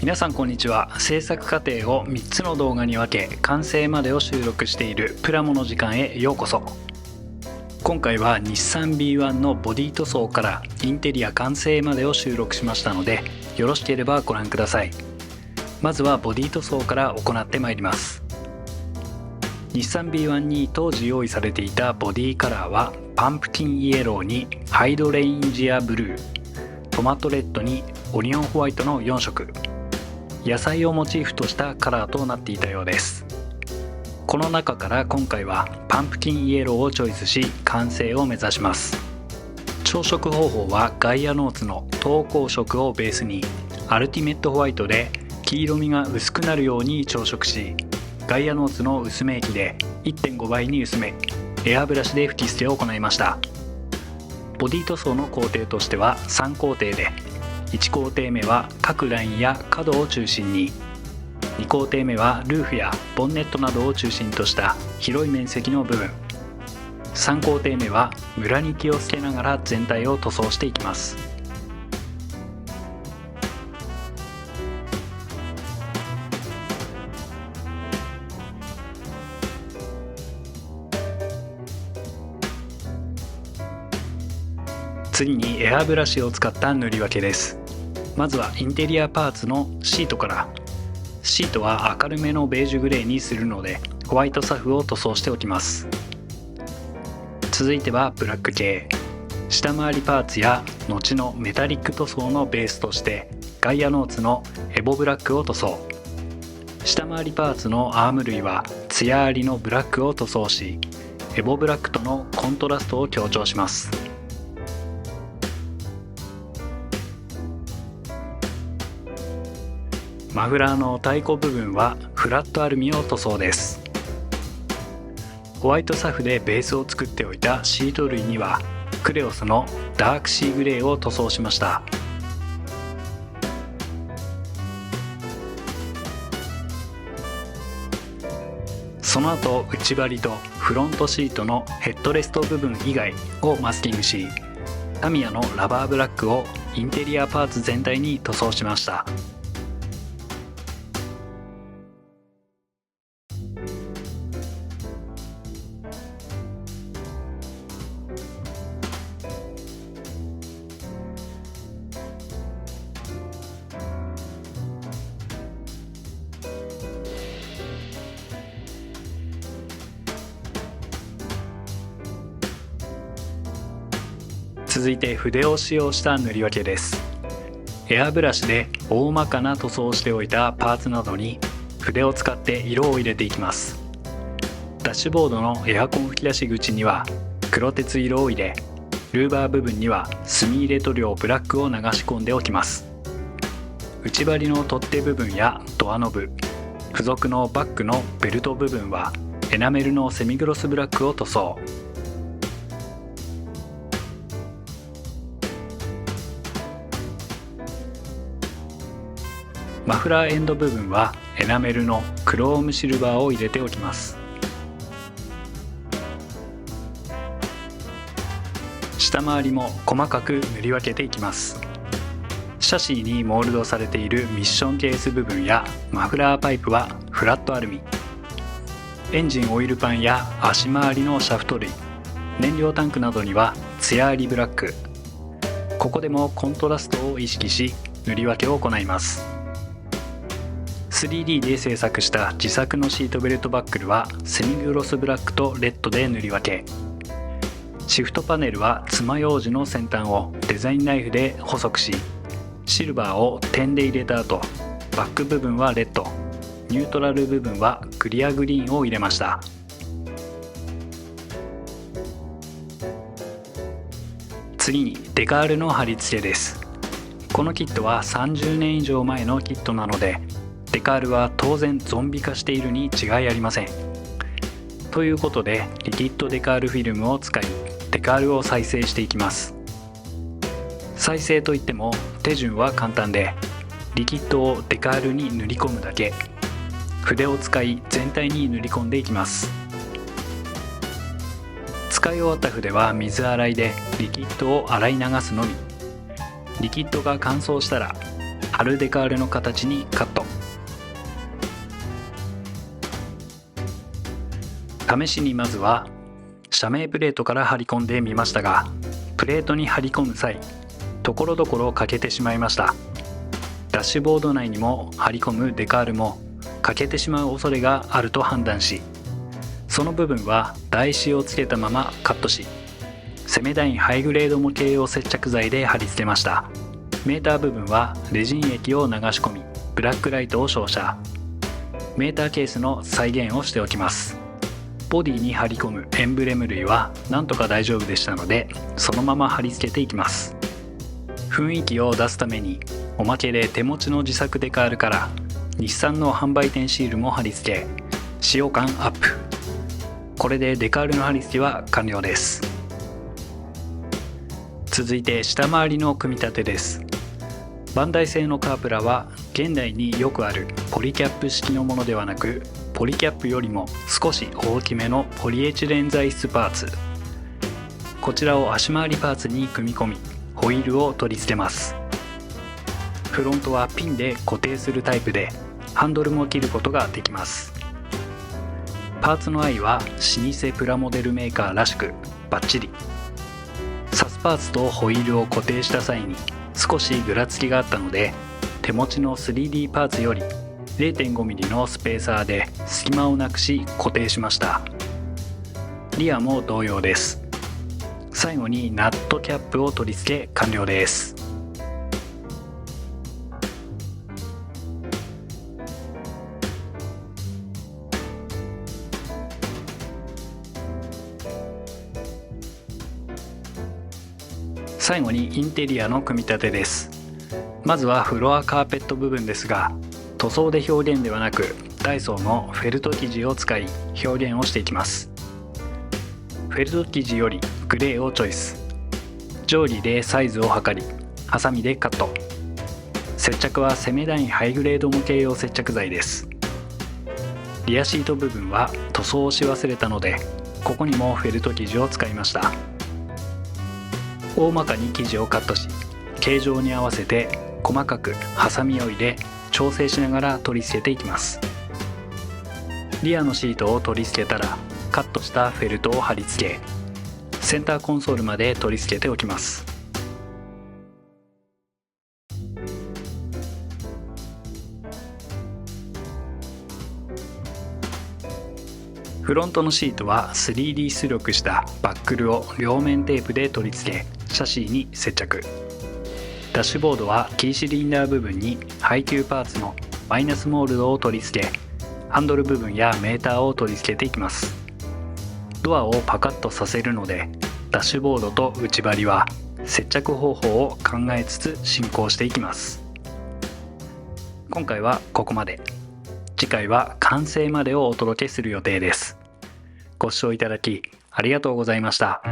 皆さんこんにちは。制作過程を3つの動画に分け完成までを収録しているプラモの時間へようこそ。今回は日産 B1 のボディ塗装からインテリア完成までを収録しましたので、よろしければご覧ください。まずはボディ塗装から行ってまいります。日産 B1 に当時用意されていたボディカラーはパンプキンイエローにハイドレインジアブルー、トマトレッドにオニオンホワイトの4色、野菜をモチーフとしたカラーとなっていたようです。この中から今回はパンプキンイエローをチョイスし完成を目指します。調色方法はガイアノーツの投光色をベースにアルティメットホワイトで黄色みが薄くなるように調色し、ガイアノーツの薄め液で 1.5 倍に薄めエアブラシで吹き捨てを行いました。ボディ塗装の工程としては3工程で、1工程目は各ラインや角を中心に、2工程目はルーフやボンネットなどを中心とした広い面積の部分、3工程目はムラに気をつけながら全体を塗装していきます。次にエアブラシを使った塗り分けです。まずはインテリアパーツのシートから。シートは明るめのベージュグレーにするのでホワイトサフを塗装しておきます。続いてはブラック系、下回りパーツや後のメタリック塗装のベースとしてガイアノーツのエボブラックを塗装、下回りパーツのアーム類はツヤありのブラックを塗装し、エボブラックとのコントラストを強調します。マフラーの太鼓部分はフラットアルミを塗装です。ホワイトサフでベースを作っておいたシート類にはクレオスのダークシーグレーを塗装しました。その後内張りとフロントシートのヘッドレスト部分以外をマスキングし、タミヤのラバーブラックをインテリアパーツ全体に塗装しました。続いて筆を使用した塗り分けです。エアブラシで大まかな塗装をしておいたパーツなどに筆を使って色を入れていきます。ダッシュボードのエアコン吹き出し口には黒鉄色を入れ、ルーバー部分には墨入れ塗料ブラックを流し込んでおきます。内張りの取っ手部分やドアノブ、付属のバッグのベルト部分はエナメルのセミグロスブラックを塗装。マフラーエンド部分はエナメルのクロームシルバーを入れておきます。下回りも細かく塗り分けていきます。シャシーにモールドされているミッションケース部分やマフラーパイプはフラットアルミ、エンジンオイルパンや足回りのシャフト類、燃料タンクなどにはツヤありブラック。ここでもコントラストを意識し塗り分けを行います。3D で制作した自作のシートベルトバックルはセミグロスブラックとレッドで塗り分け、シフトパネルは爪楊枝の先端をデザインナイフで細くし、シルバーを点で入れた後、バック部分はレッド、ニュートラル部分はクリアグリーンを入れました。次にデカールの貼り付けです。このキットは30年以上前のキットなので、デカールは当然ゾンビ化しているに違いありません。ということでリキッドデカールフィルムを使いデカールを再生していきます。再生といっても手順は簡単で、リキッドをデカールに塗り込むだけ。筆を使い全体に塗り込んでいきます。使い終わった筆は水洗いでリキッドを洗い流すのみ。リキッドが乾燥したら貼るデカールの形にカット。試しにまずは遮明プレートから貼り込んでみましたが、プレートに貼り込む際ところどころ欠けてしまいました。ダッシュボード内にも貼り込むデカールも欠けてしまう恐れがあると判断し、その部分は台紙をつけたままカットし、セメダインハイグレード模型用接着剤で貼り付けました。メーター部分はレジン液を流し込み、ブラックライトを照射。メーターケースの再現をしておきます。ボディに貼り込むエンブレム類はなんとか大丈夫でしたので、そのまま貼り付けていきます。雰囲気を出すためにおまけで手持ちの自作デカールから日産の販売店シールも貼り付け、使用感アップ。これでデカールの貼り付けは完了です。続いて下回りの組み立てです。バンダイ製のカープラは現代によくあるポリキャップ式のものではなく、ポリキャップよりも少し大きめのポリエチレン材質パーツ。こちらを足回りパーツに組み込み、ホイールを取り付けます。フロントはピンで固定するタイプで、ハンドルも切ることができます。パーツの愛は老舗プラモデルメーカーらしくバッチリ。サスパーツとホイールを固定した際に少しぐらつきがあったので、手持ちの 3D パーツより 0.5mm のスペーサーで隙間をなくし固定しました。リアも同様です。最後にナットキャップを取り付け完了です。最後にインテリアの組み立てです。まずはフロアカーペット部分ですが、塗装で表現ではなくダイソーのフェルト生地を使い表現をしていきます。フェルト生地よりグレーをチョイス。定規でサイズを測り、ハサミでカット。接着はセメダインハイグレード模型用接着剤です。リアシート部分は塗装をし忘れたので、ここにもフェルト生地を使いました。大まかに生地をカットし、形状に合わせて細かくハサミを入れ調整しながら取り付けていきます。リアのシートを取り付けたらカットしたフェルトを貼り付け、センターコンソールまで取り付けておきます。フロントのシートは 3D 出力したバックルを両面テープで取り付け、シャシーに接着。ダッシュボードはキーシリンダー部分に配給パーツのマイナスモールドを取り付け、ハンドル部分やメーターを取り付けていきます。ドアをパカッとさせるので、ダッシュボードと内張りは接着方法を考えつつ進行していきます。今回はここまで。次回は完成までをお届けする予定です。ご視聴いただきありがとうございました。